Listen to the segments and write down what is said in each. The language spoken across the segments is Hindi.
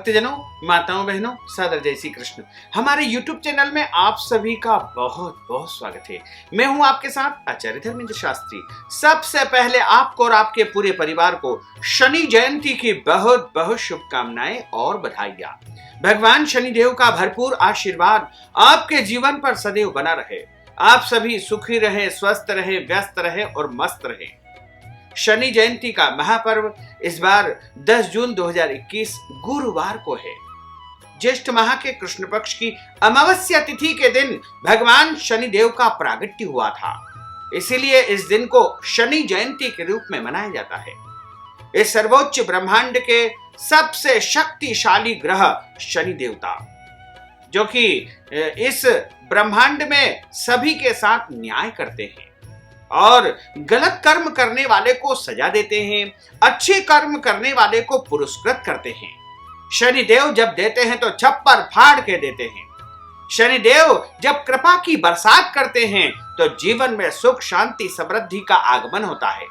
भक्तजनों, माताओं, बहनों, सादर जय श्री कृष्ण। हमारे YouTube चैनल में आप सभी का बहुत बहुत स्वागत है। मैं हूं आपके साथ आचार्य धर्मेंद्र शास्त्री। सबसे पहले आपको और आपके पूरे परिवार को शनि जयंती की बहुत बहुत शुभकामनाएं और बधाइयां। भगवान शनिदेव का भरपूर आशीर्वाद आपके जीवन पर सदैव बना रहे। आप सभी सुखी रहे, स्वस्थ रहे, व्यस्त रहे और मस्त रहे। शनि जयंती का महापर्व इस बार 10 जून 2021 गुरुवार को है। ज्येष्ठ माह के कृष्ण पक्ष की अमावस्या तिथि के दिन भगवान शनिदेव का प्रागट्य हुआ था। इसीलिए इस दिन को शनि जयंती के रूप में मनाया जाता है। इस सर्वोच्च ब्रह्मांड के सबसे शक्तिशाली ग्रह शनि देवता, जो कि इस ब्रह्मांड में सभी के साथ न्याय करते हैं और गलत कर्म करने वाले को सजा देते हैं, अच्छे कर्म करने वाले को पुरस्कृत करते हैं। शनिदेव जब देते हैं तो छप्पर फाड़ के देते हैं। शनिदेव जब कृपा की बरसात करते हैं तो जीवन में सुख, शांति, समृद्धि का आगमन होता है।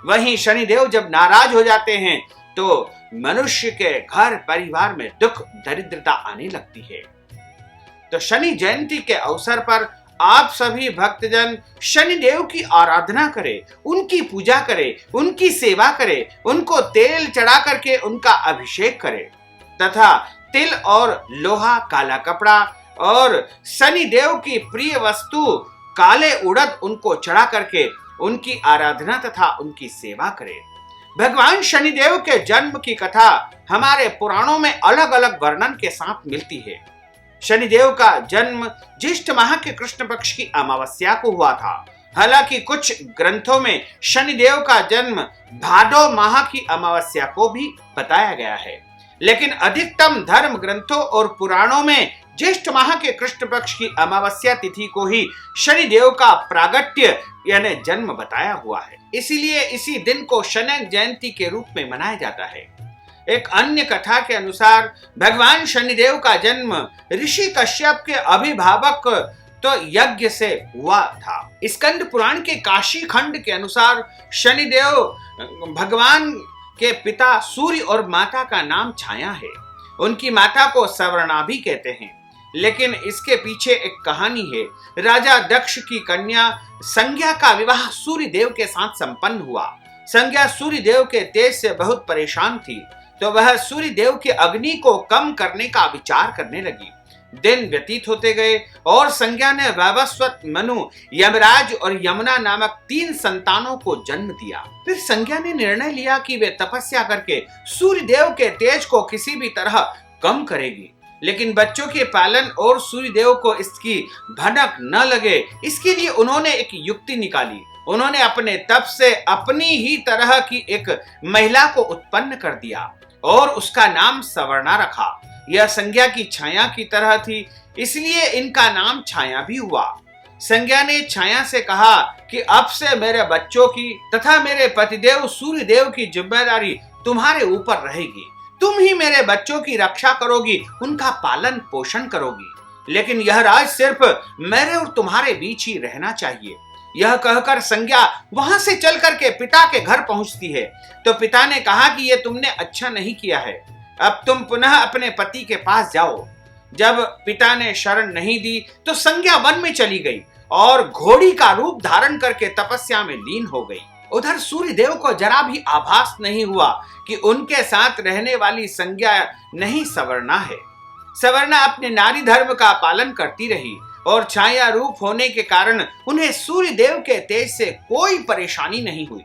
वहीं शनिदेव जब नाराज हो जाते हैं तो मनुष्य के घर परिवार में दुख, दरिद्रता आने लगती है। तो शनि जयंती के अवसर पर आप सभी भक्तजन शनिदेव की आराधना करें, उनकी पूजा करें, उनकी सेवा करें, उनको तेल चढ़ा करके उनका अभिषेक करें तथा तिल और लोहा, काला कपड़ा और शनिदेव की प्रिय वस्तु काले उड़द उनको चढ़ा करके उनकी आराधना तथा उनकी सेवा करें। भगवान शनिदेव के जन्म की कथा हमारे पुराणों में अलग अलग वर्णन के साथ मिलती है। शनिदेव का जन्म ज्येष्ठ माह के कृष्ण पक्ष की अमावस्या को हुआ था। हालांकि कुछ ग्रंथों में शनिदेव का जन्म भादो माह की अमावस्या को भी बताया गया है, लेकिन अधिकतम धर्म ग्रंथों और पुराणों में ज्येष्ठ माह के कृष्ण पक्ष की अमावस्या तिथि को ही शनिदेव का प्रागट्य यानी जन्म बताया हुआ है। इसीलिए इसी दिन को शनि जयंती के रूप में मनाया जाता है। एक अन्य कथा के अनुसार भगवान शनिदेव का जन्म ऋषि कश्यप के अभिभावक तो यज्ञ से हुआ था। स्कंद पुराण के काशी खंड के अनुसार शनिदेव भगवान के पिता सूर्य और माता का नाम छाया है। उनकी माता को सवर्णा भी कहते हैं, लेकिन इसके पीछे एक कहानी है। राजा दक्ष की कन्या संज्ञा का विवाह सूर्य देव के साथ संपन्न हुआ। संज्ञा सूर्य देव के तेज से बहुत परेशान थी, तो वह सूर्य देव के अग्नि को कम करने का विचार करने लगी। दिन व्यतीत होते गए और संज्ञा ने वैवस्वत, मनु, यमराज और यमुना नामक 3 संतानों को जन्म दिया। फिर संज्ञा ने निर्णय लिया कि वे तपस्या करके सूर्य देव के तेज को किसी भी तरह कम करेगी, लेकिन बच्चों के पालन और सूर्य देव को इसकी भनक न लगे, इसके लिए उन्होंने एक युक्ति निकाली। उन्होंने अपने तप से अपनी ही तरह की एक महिला को उत्पन्न कर दिया और उसका नाम सवर्णा रखा। यह संज्ञा की छाया की तरह थी, इसलिए इनका नाम छाया भी हुआ। संज्ञा ने छाया से कहा कि अब से मेरे बच्चों की तथा मेरे पतिदेव सूर्य देव की जिम्मेदारी तुम्हारे ऊपर रहेगी। तुम ही मेरे बच्चों की रक्षा करोगी, उनका पालन पोषण करोगी, लेकिन यह राज सिर्फ मेरे और तुम्हारे बीच ही रहना चाहिए। यह कहकर संज्ञा वहां से चल करके पिता के घर पहुंचती है, तो पिता ने कहा कि यह तुमने अच्छा नहीं किया है, अब तुम पुनः अपने पति के पास जाओ। जब पिता ने शरण नहीं दी तो संज्ञा वन में चली गई और घोड़ी का रूप धारण करके तपस्या में लीन हो गई। उधर सूर्य देव को जरा भी आभास नहीं हुआ कि उनके साथ रहने वाली संज्ञा नहीं सवर्णा है। सवर्णा अपने नारी धर्म का पालन करती रही और छाया रूप होने के कारण उन्हें सूर्य देव के तेज से कोई परेशानी नहीं हुई।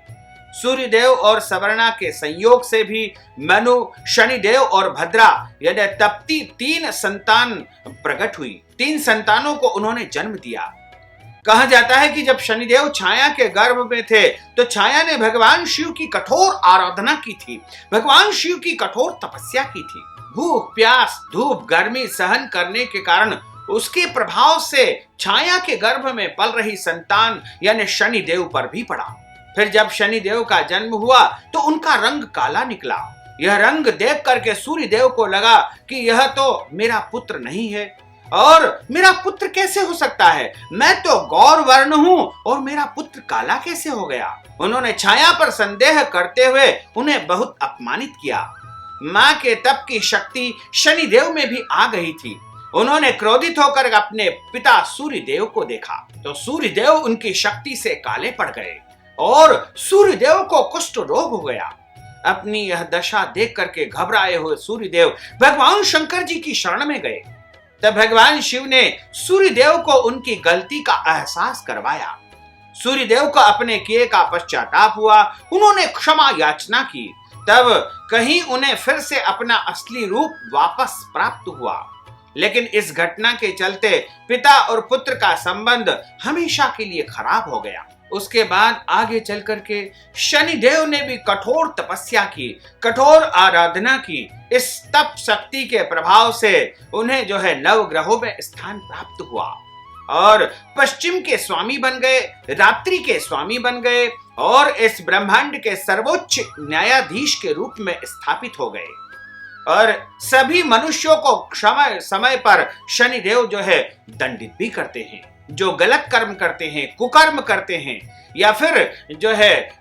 सूर्य देव और सवर्णा के संयोग से भी मनु, शनिदेव और भद्रा यानी तप्ती 3 संतान प्रकट हुई। 3 संतानों को उन्होंने जन्म दिया। कहा जाता है कि जब शनिदेव छाया के गर्भ में थे तो छाया ने भगवान शिव की कठोर आराधना की थी, भगवान शिव की कठोर तपस्या की थी। भूख, प्यास, धूप, गर्मी सहन करने के कारण उसके प्रभाव से छाया के गर्भ में पल रही संतान यानी शनिदेव पर भी पड़ा। फिर जब शनिदेव का जन्म हुआ तो उनका रंग काला निकला। यह रंग देख करके सूर्य देव को लगा कि यह तो मेरा पुत्र नहीं है, और मेरा पुत्र कैसे हो सकता है? मैं तो गौर वर्ण हूं और मेरा पुत्र काला कैसे हो गया? उन्होंने छाया पर संदेह करते हुए उन्हें बहुत अपमानित किया। मां के तप की शक्ति शनिदेव में भी आ गई थी। उन्होंने क्रोधित होकर अपने पिता सूर्यदेव को देखा तो सूर्यदेव उनकी शक्ति से काले पड़ गए और सूर्यदेव को कुष्ठ रोग हो गया। अपनी यह दशा देख करके घबराए हुए सूर्यदेव भगवान शंकर जी की शरण में गए। तब भगवान शिव ने सूर्यदेव को उनकी गलती का एहसास करवाया। सूर्यदेव को अपने किए का पश्चाताप हुआ। उन्होंने क्षमा याचना की। तब कहीं उन्हें फिर से अपना असली रूप वापस प्राप्त हुआ। लेकिन इस घटना के चलते पिता और पुत्र का संबंध हमेशा के लिए खराब हो गया। उसके बाद आगे चल करके शनिदेव ने भी कठोर तपस्या की, कठोर आराधना की। इस तप शक्ति के प्रभाव से उन्हें जो है नवग्रहों में स्थान प्राप्त हुआ और पश्चिम के स्वामी बन गए, रात्रि के स्वामी बन गए और इस ब्रह्मांड के सर्वोच्च न्यायाधीश के रूप में स्थापित हो गए। और सभी मनुष्यों को समय समय पर शनिदेव जो है दंडित भी करते हैं। जो गलत कर्म करते हैं, कुकर्म करते हैं या फिर जो है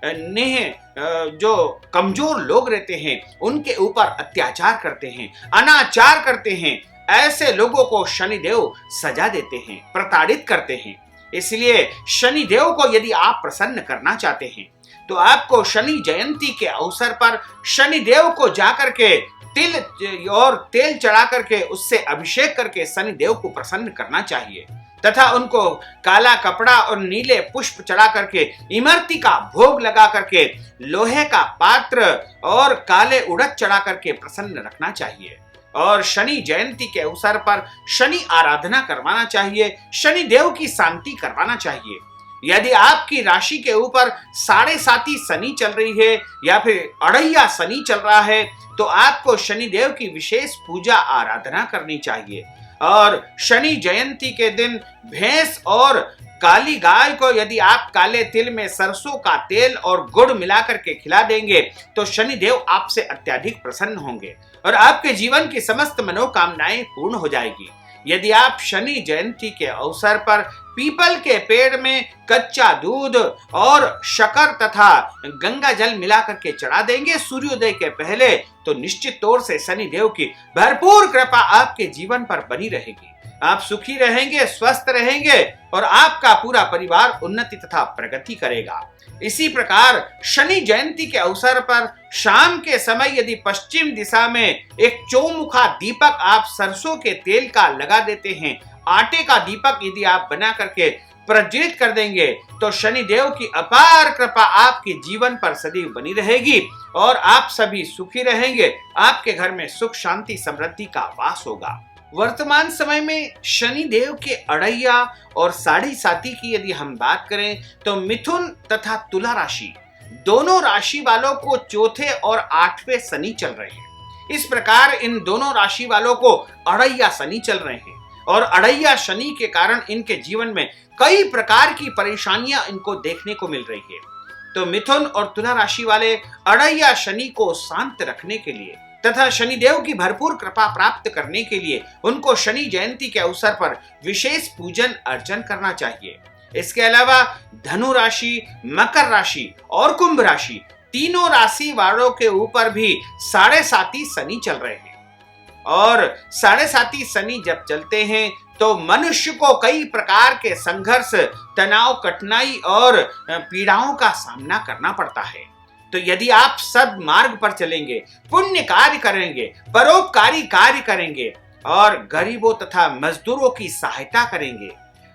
जो कमजोर लोग रहते हैं उनके ऊपर अत्याचार करते हैं, अनाचार करते हैं, ऐसे लोगों को शनिदेव सजा देते हैं, प्रताड़ित करते हैं। इसलिए शनिदेव को यदि आप प्रसन्न करना चाहते हैं तो आपको शनि जयंती के अवसर पर शनिदेव को जाकर के तिल और तेल चढ़ा करके उससे अभिषेक करके शनिदेव को प्रसन्न करना चाहिए तथा उनको काला कपड़ा और नीले पुष्प चढ़ा करके इमरती का भोग लगा करके लोहे का पात्र और काले उड़द चढ़ा करके प्रसन्न रखना चाहिए। और शनि जयंती के अवसर पर शनि आराधना करवाना चाहिए, शनि देव की शांति करवाना चाहिए। यदि आपकी राशि के ऊपर 7.5 शनि चल रही है या फिर अढ़ैया शनि चल रहा है तो आपको शनिदेव की विशेष पूजा आराधना करनी चाहिए। और शनि जयंती के दिन भैंस और काली गाय को यदि आप काले तिल में सरसों का तेल और गुड़ मिलाकर के खिला देंगे तो शनिदेव आपसे अत्यधिक प्रसन्न होंगे और आपके जीवन की समस्त मनोकामनाएं पूर्ण हो जाएगी। यदि आप शनि जयंती के अवसर पर पीपल के पेड़ में कच्चा दूध और शक्कर तथा गंगा जल मिलाकर के चढ़ा देंगे सूर्योदय के पहले तो निश्चित तौर से शनिदेव की भरपूर कृपा आपके जीवन पर बनी रहेगी। आप सुखी रहेंगे, स्वस्थ रहेंगे और आपका पूरा परिवार उन्नति तथा प्रगति करेगा। इसी प्रकार शनि जयंती के अवसर पर शाम के समय यदि पश्चिम दिशा में एक चौमुखा दीपक आप सरसों के तेल का लगा देते हैं, आटे का दीपक यदि आप बना करके प्रज्वलित कर देंगे तो शनिदेव की अपार कृपा आपके जीवन पर सदैव बनी रहेगी और आप सभी सुखी रहेंगे। आपके घर में सुख शांति समृद्धि का वास होगा। वर्तमान समय में शनि देव के अढ़ैया और 7.5 की यदि हम बात करें तो मिथुन तथा तुला राशि दोनों राशि वालों को चौथे और 8वें शनि चल रहे हैं। इस प्रकार इन दोनों राशि वालों को अढ़ैया शनि चल रहे हैं और अढ़ैया शनि के कारण इनके जीवन में कई प्रकार की परेशानियां इनको देखने को मिल रही है। तो मिथुन और तुला राशि वाले अढ़ैया शनि को शांत रखने के लिए तथा शनिदेव की भरपूर कृपा प्राप्त करने के लिए उनको शनि जयंती के अवसर पर विशेष पूजन अर्चन करना चाहिए। इसके अलावा धनु राशि, मकर राशि और कुंभ राशि तीनों राशि वालों के ऊपर भी 7.5 शनि चल रहे हैं और 7.5 शनि जब चलते हैं तो मनुष्य को कई प्रकार के संघर्ष, तनाव, कठिनाई और पीड़ाओं का सामना करना पड़ता है। तो यदि आप सद्मार्ग पर चलेंगे, पुण्य कार्य करेंगे, परोपकारी कार्य करेंगे और गरीबों तथा मजदूरों की सहायता करेंगे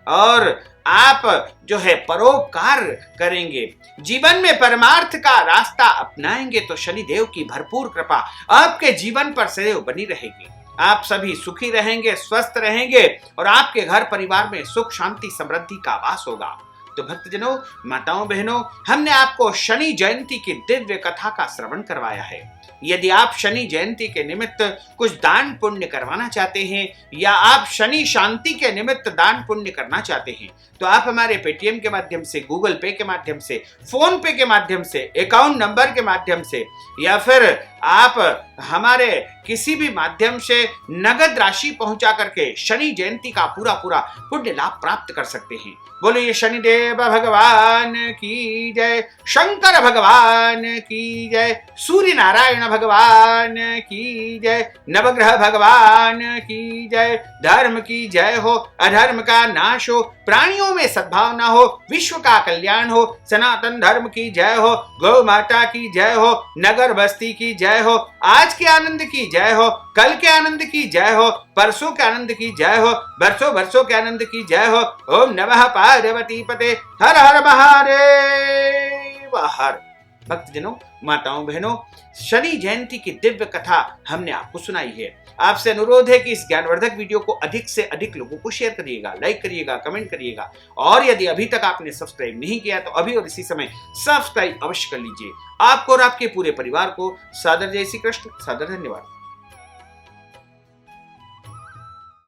और आप जो है परोपकार करेंगे, जीवन में परमार्थ का रास्ता अपनाएंगे तो शनिदेव की भरपूर कृपा आपके जीवन पर सदैव बनी रहेगी। आप सभी सुखी रहेंगे, स्वस्थ रहेंगे और आपके घर परिवार में सुख शांति समृद्धि का वास होगा। तो भक्तजनों, माताओं, बहनों, हमने आपको शनि जयंती की दिव्य कथा का श्रवण करवाया है। यदि आप शनि जयंती के निमित्त कुछ दान पुण्य करवाना चाहते हैं या आप शनि शांति के निमित्त दान पुण्य करना चाहते हैं तो आप हमारे पेटीएम के माध्यम से, गूगल पे के माध्यम से, फोन पे के माध्यम से, अकाउंट नंबर के माध्यम से या फिर आप हमारे किसी भी माध्यम से नगद राशि पहुंचा करके शनि जयंती का पूरा पूरा पुण्य लाभ प्राप्त कर सकते हैं। बोलिए शनिदेव भगवान की जय, शंकर भगवान की जय, सूर्य नारायण भगवान की जय, नवग्रह भगवान की जय। धर्म की जय हो, अधर्म का नाश हो, प्राणियों में सद्भावना हो, विश्व का कल्याण हो, सनातन धर्म की जय हो, गौ माता की जय हो, नगर बस्ती की जय हो, आज के आनंद की जय हो, कल के आनंद की जय हो, परसों के आनंद की जय हो, बरसों बरसों के आनंद की जय हो। ओम नमः पार्वती पते, हर हर महादेव हर। भक्तजनों, माताओं बहनों, शनि जयंती की दिव्य कथा हमने आपको सुनाई है। आपसे अनुरोध है कि इस ज्ञानवर्धक वीडियो को अधिक से अधिक लोगों को शेयर करिएगा, लाइक करिएगा, कमेंट करिएगा, और यदि अभी तक आपने सब्सक्राइब नहीं किया तो अभी और इसी समय सब्सक्राइब अवश्य कर लीजिए। आपको और आपके पूरे परिवार को सादर जय श्री कृष्ण, सादर धन्यवाद।